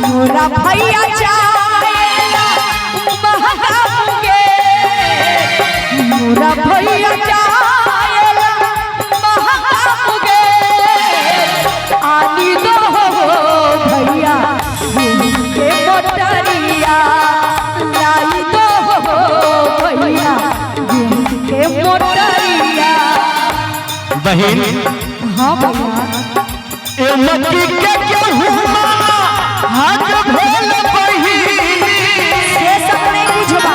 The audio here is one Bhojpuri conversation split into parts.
मोरा भैया जाएला महंगे मोरा भैया जाएला महंगे आनी दो भैया के मोटरिया लाई दो भैया के मोटरिया। बहन हाँ भैया ए मक्की के गेहूं हाथ भोल बही ये सब नहीं बुझबा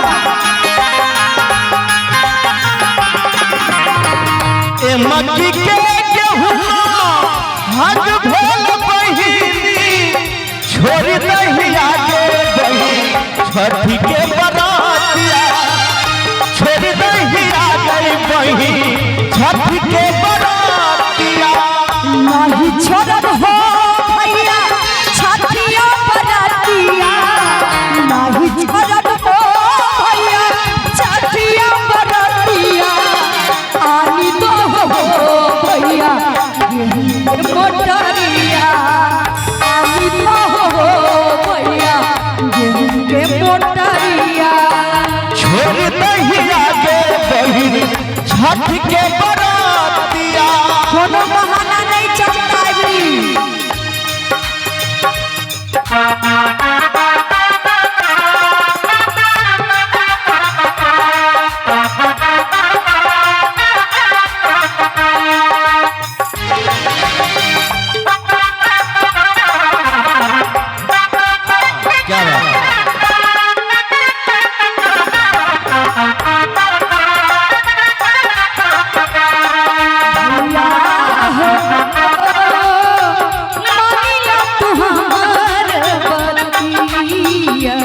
ए मक्की के गेहूं हाथ भोल बही छोड़ नहीं आगे बही छठी के बरातिया छोड़ नहीं आगे बही छठी के बरातिया नहीं छोड़ब हो भैया छठिया बरातिया नहीं छोड़ब हो भैया छठिया बरातिया आनी दो भैया मोटरिया आनी दो भैया के मोटरिया छोड़ नहीं आगे बही छठ के बरातिया कोनो बहाना नहीं चलता क्या बात मानिला तुहार बतिया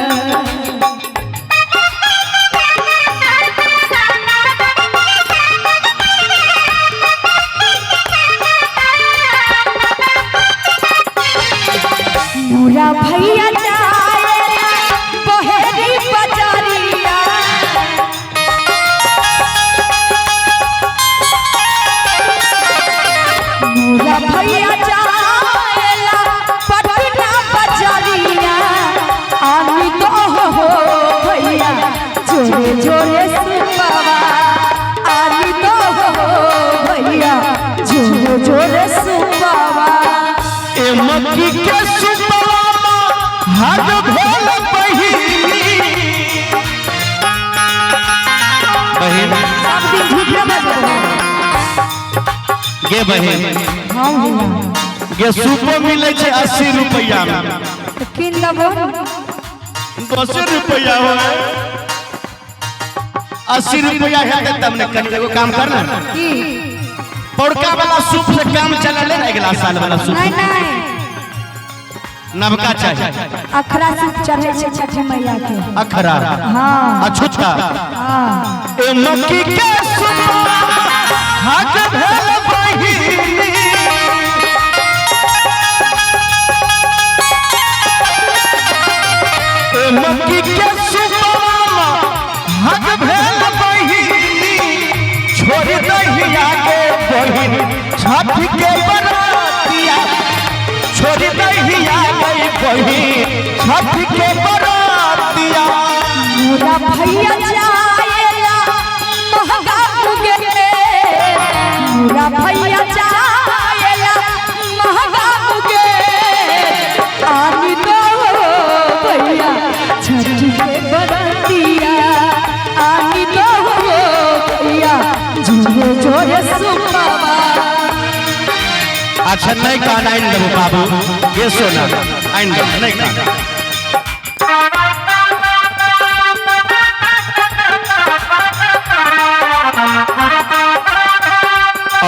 मोरा भैया जाएला बहेरी बजारिया मोरा भैया जाएला पटना बजारिया आनी तो हो भैया जोरे जोरे सुबावा आनी तो हो भैया जोरे जोरे सुबावा ए मक्की के सुपवा हाथ भोल बही बहन सब दिन झूठ न बोलो। गे बहन हाँ भैया गे सुपो मिले छे 80 रुपया में तो किन लेबो 10 रुपया हो 80 रुपया है तब ने कनी एगो काम करना की पौड़का वाला सूप से काम चला ले ना अगला साल वाला सूप नहीं नहीं नवका चाहिए अखरा से चढ़े छे छठी मैया के अखरा हाँ अछूता हाँ ए मक्की के सुपवा हाथ भोल बही ए मक्की के सुपवा हाथ भोल बही छोड़ नहीं आगे बही छठ के बरातिया छोड़ नहीं आगे बही छठ के बरातिया मोरा भैया जाएला महंगा गे मोरा भैया जाएला महंगा गे आनी दो भैया छठी के बरातिया आनी दो भैया जोरे जोरे सुबावा अच्छा नहीं कहना आइन देबो बाबू ये सोना आइन देबो नहीं कहना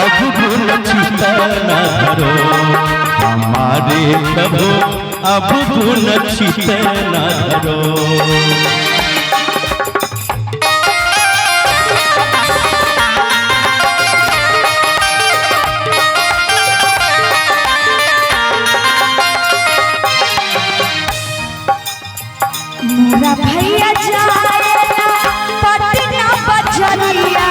अब भूल चिंता न करो हमारे प्रभु अब भूल चिंता न करो मोरा भैया जाएला पटना बजरिया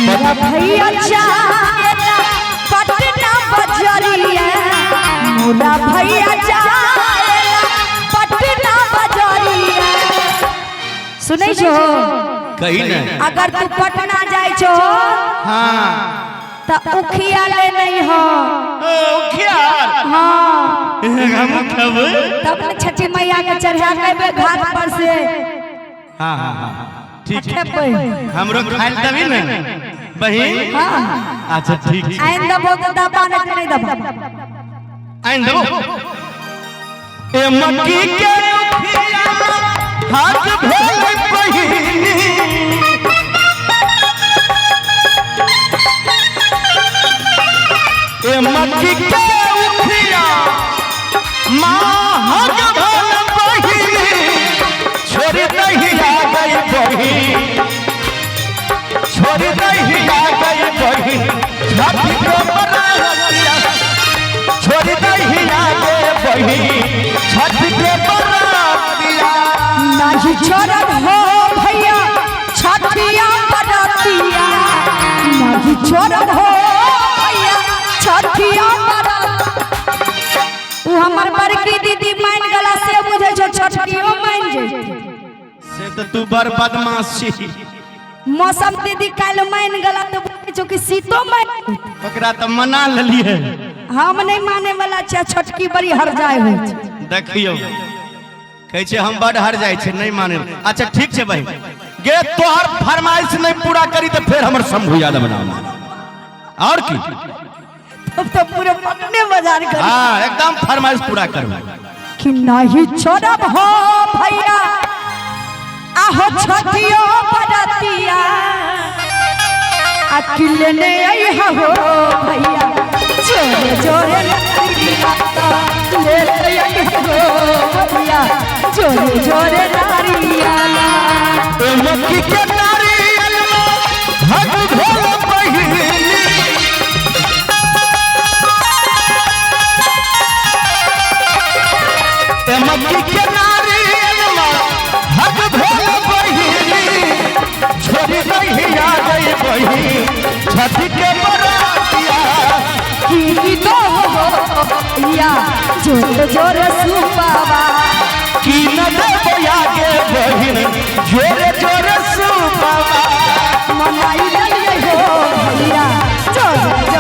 मोरा भैया जाएला सुनै छो कहीं ना अगर तू पटना जाय छो हाँ त उखिया ले नहीं हो क्या हाँ हम खब तब न छठी मैया के चढ़ा के घाट पर से हाँ हाँ हाँ ठीक है खेबै हमरो खाइल तभी ना बहिन हाँ अच्छा ठीक है आइन दबो तो दबा नहीं दबो आइन दबो ए मक्की के उखिया हाथ भेल बहिनी ए मक्की के उखिया माँ हाथ भेल बहिनी छोड़ नहीं आ गई बहिन छोड़ नहीं आ गई बहिन छठी के बरातिया छोड़ नहीं आ गई बहिन छठी के बरातिया नहीं छोड़ब हो भैया छठिया बरातिया नहीं छोड़ब हो भैया छठिया बरातिया उ हमर बड़की दीदी मान गला से बुझे छो छठियो मान जे से तो तू बड़ बदमाश छी मौसम दीदी काल मान गला तो बुझे छो कि सीतो मान ओकरा तो मना लेलिए हम नहीं माने वाला छे छोटकी बड़ी हर जाय होय छै देखियो कहै छै हम बड़ हर जाय छै नहीं माने अच्छा ठीक छै भाई गे तोहर फरमाइश नहीं पूरा करी तो फिर हमर शंभू यादव बनाओ और की तब तो पूरे पटने बाजार कर हाँ एकदम फरमाइश पूरा करो कि नहीं छोड़ब हो भैया आहो छठियो बरातिया अकेले ने आई हो भैया जोरे जोरे नारिया ले ले आई हो भैया जोरे जोरे नारिया ए मक्की के नारियल हक भेल बहिनी ए मक्की के नारियल हक भेल बहिनी छोड़ी नहीं आ गई बहिनी छठी के बरातिया की तो हो भैया जोरे जोरे सुबाबा की न देबो आगे बहिन जोरे जोरे सुबाबा मनाई ले हो भैया जोरे